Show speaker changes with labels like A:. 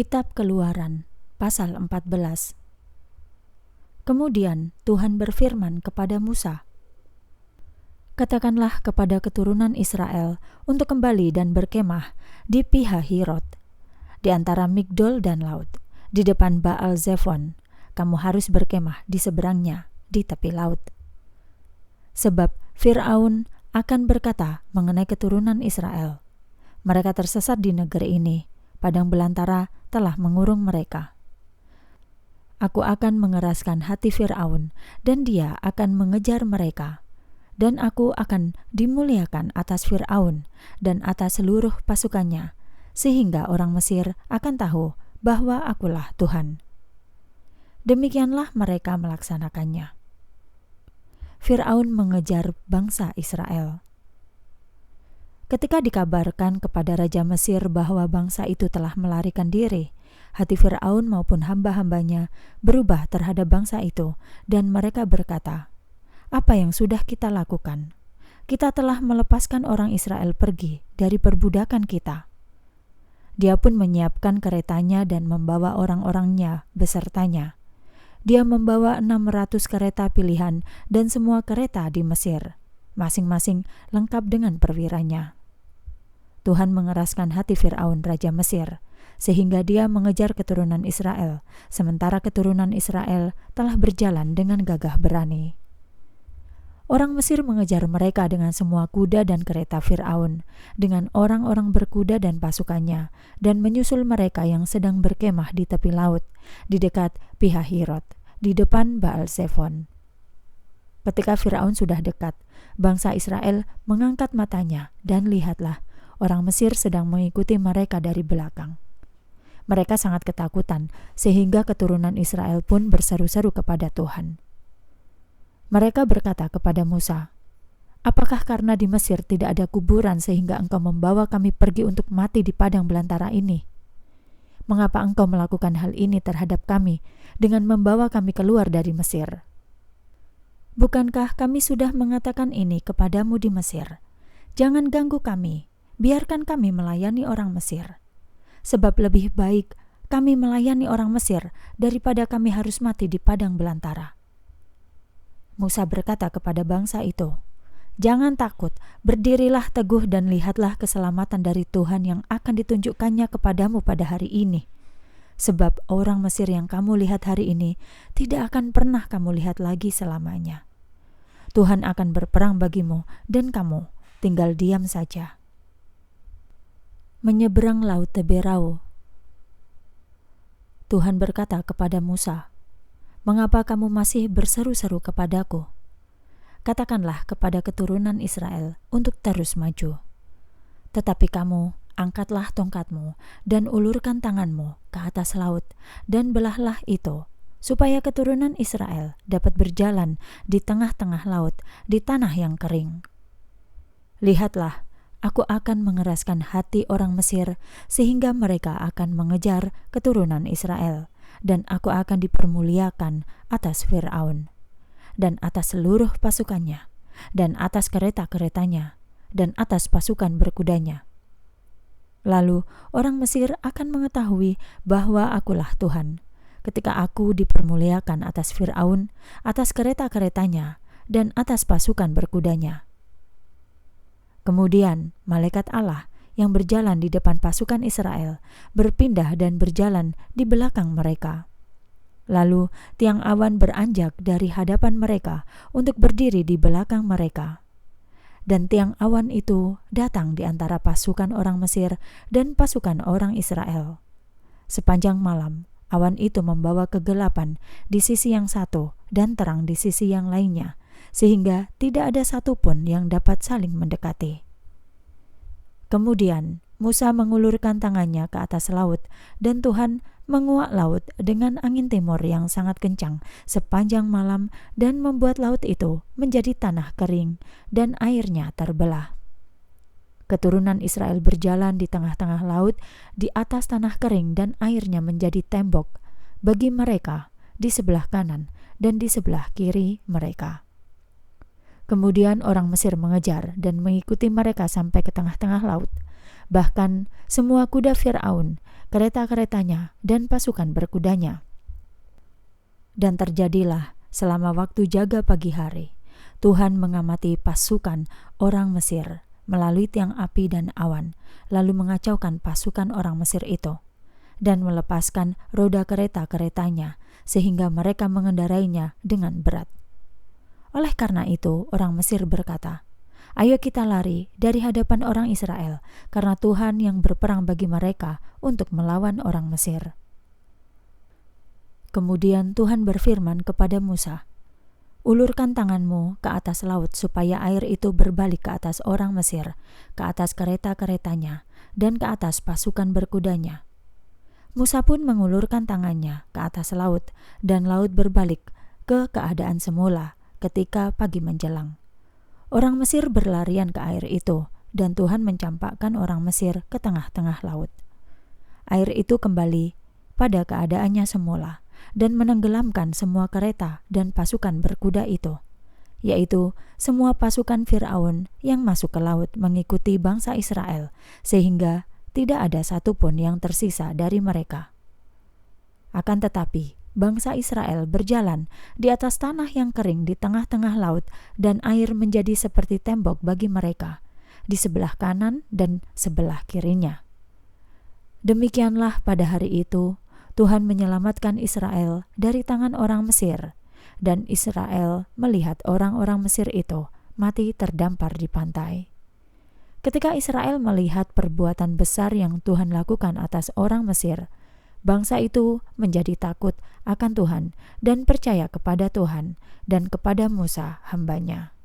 A: Kitab Keluaran, pasal 14. Kemudian Tuhan berfirman kepada Musa, "Katakanlah kepada keturunan Israel untuk kembali dan berkemah di Pihahirot, di antara Migdol dan laut, di depan Baal Zefon. Kamu harus berkemah di seberangnya, di tepi laut. Sebab Fir'aun akan berkata mengenai keturunan Israel, mereka tersesat di negeri ini, padang belantara telah mengurung mereka. Aku akan mengeraskan hati Fir'aun, dan dia akan mengejar mereka. Dan aku akan dimuliakan atas Fir'aun dan atas seluruh pasukannya, sehingga orang Mesir akan tahu bahwa akulah Tuhan." Demikianlah mereka melaksanakannya. Fir'aun mengejar bangsa Israel. Ketika dikabarkan kepada Raja Mesir bahwa bangsa itu telah melarikan diri, hati Fir'aun maupun hamba-hambanya berubah terhadap bangsa itu, dan mereka berkata, "Apa yang sudah kita lakukan? Kita telah melepaskan orang Israel pergi dari perbudakan kita." Dia pun menyiapkan keretanya dan membawa orang-orangnya besertanya. Dia membawa 600 kereta pilihan dan semua kereta di Mesir, masing-masing lengkap dengan perwiranya. Tuhan mengeraskan hati Fir'aun Raja Mesir, sehingga dia mengejar keturunan Israel, sementara keturunan Israel telah berjalan dengan gagah berani. Orang Mesir mengejar mereka dengan semua kuda dan kereta Fir'aun, dengan orang-orang berkuda dan pasukannya, dan menyusul mereka yang sedang berkemah di tepi laut, di dekat Pihahirot, di depan Baal Zefon. Ketika Fir'aun sudah dekat, bangsa Israel mengangkat matanya, dan lihatlah, orang Mesir sedang mengikuti mereka dari belakang. Mereka sangat ketakutan, sehingga keturunan Israel pun berseru-seru kepada Tuhan. Mereka berkata kepada Musa, "Apakah karena di Mesir tidak ada kuburan sehingga engkau membawa kami pergi untuk mati di padang belantara ini? Mengapa engkau melakukan hal ini terhadap kami dengan membawa kami keluar dari Mesir? Bukankah kami sudah mengatakan ini kepadamu di Mesir? Jangan ganggu kami, biarkan kami melayani orang Mesir. Sebab lebih baik kami melayani orang Mesir daripada kami harus mati di padang belantara." Musa berkata kepada bangsa itu, "Jangan takut, berdirilah teguh dan lihatlah keselamatan dari Tuhan yang akan ditunjukkannya kepadamu pada hari ini. Sebab orang Mesir yang kamu lihat hari ini tidak akan pernah kamu lihat lagi selamanya. Tuhan akan berperang bagimu dan kamu tinggal diam saja." Menyeberang Laut Teberau. Tuhan berkata kepada Musa, "Mengapa kamu masih berseru-seru kepadaku? Katakanlah kepada keturunan Israel untuk terus maju. Tetapi kamu angkatlah tongkatmu dan ulurkan tanganmu ke atas laut dan belahlah itu, supaya keturunan Israel dapat berjalan di tengah-tengah laut di tanah yang kering. Lihatlah, aku akan mengeraskan hati orang Mesir sehingga mereka akan mengejar keturunan Israel, dan aku akan dipermuliakan atas Fir'aun, dan atas seluruh pasukannya, dan atas kereta-keretanya, dan atas pasukan berkudanya. Lalu orang Mesir akan mengetahui bahwa akulah Tuhan, ketika aku dipermuliakan atas Fir'aun, atas kereta-keretanya, dan atas pasukan berkudanya." Kemudian malaikat Allah yang berjalan di depan pasukan Israel berpindah dan berjalan di belakang mereka. Lalu tiang awan beranjak dari hadapan mereka untuk berdiri di belakang mereka. Dan tiang awan itu datang di antara pasukan orang Mesir dan pasukan orang Israel. Sepanjang malam, awan itu membawa kegelapan di sisi yang satu dan terang di sisi yang lainnya, sehingga tidak ada satupun yang dapat saling mendekati. Kemudian Musa mengulurkan tangannya ke atas laut, dan Tuhan menguak laut dengan angin timur yang sangat kencang sepanjang malam dan membuat laut itu menjadi tanah kering dan airnya terbelah. Keturunan Israel berjalan di tengah-tengah laut di atas tanah kering dan airnya menjadi tembok bagi mereka di sebelah kanan dan di sebelah kiri mereka. Kemudian orang Mesir mengejar dan mengikuti mereka sampai ke tengah-tengah laut. Bahkan semua kuda Fir'aun, kereta-keretanya, dan pasukan berkudanya. Dan terjadilah selama waktu jaga pagi hari, Tuhan mengamati pasukan orang Mesir melalui tiang api dan awan, lalu mengacaukan pasukan orang Mesir itu, dan melepaskan roda kereta-keretanya, sehingga mereka mengendarainya dengan berat. Oleh karena itu, orang Mesir berkata, "Ayo kita lari dari hadapan orang Israel, karena Tuhan yang berperang bagi mereka untuk melawan orang Mesir." Kemudian Tuhan berfirman kepada Musa, "Ulurkan tanganmu ke atas laut supaya air itu berbalik ke atas orang Mesir, ke atas kereta-keretanya, dan ke atas pasukan berkudanya." Musa pun mengulurkan tangannya ke atas laut, dan laut berbalik ke keadaan semula ketika pagi menjelang. Orang Mesir berlarian ke air itu, dan Tuhan mencampakkan orang Mesir ke tengah-tengah laut. Air itu kembali pada keadaannya semula, dan menenggelamkan semua kereta dan pasukan berkuda itu, yaitu semua pasukan Firaun yang masuk ke laut mengikuti bangsa Israel, sehingga tidak ada satupun yang tersisa dari mereka. Akan tetapi, bangsa Israel berjalan di atas tanah yang kering di tengah-tengah laut, dan air menjadi seperti tembok bagi mereka, di sebelah kanan dan sebelah kirinya. Demikianlah pada hari itu, Tuhan menyelamatkan Israel dari tangan orang Mesir, dan Israel melihat orang-orang Mesir itu mati terdampar di pantai. Ketika Israel melihat perbuatan besar yang Tuhan lakukan atas orang Mesir, bangsa itu menjadi takut akan Tuhan dan percaya kepada Tuhan dan kepada Musa hamba-Nya.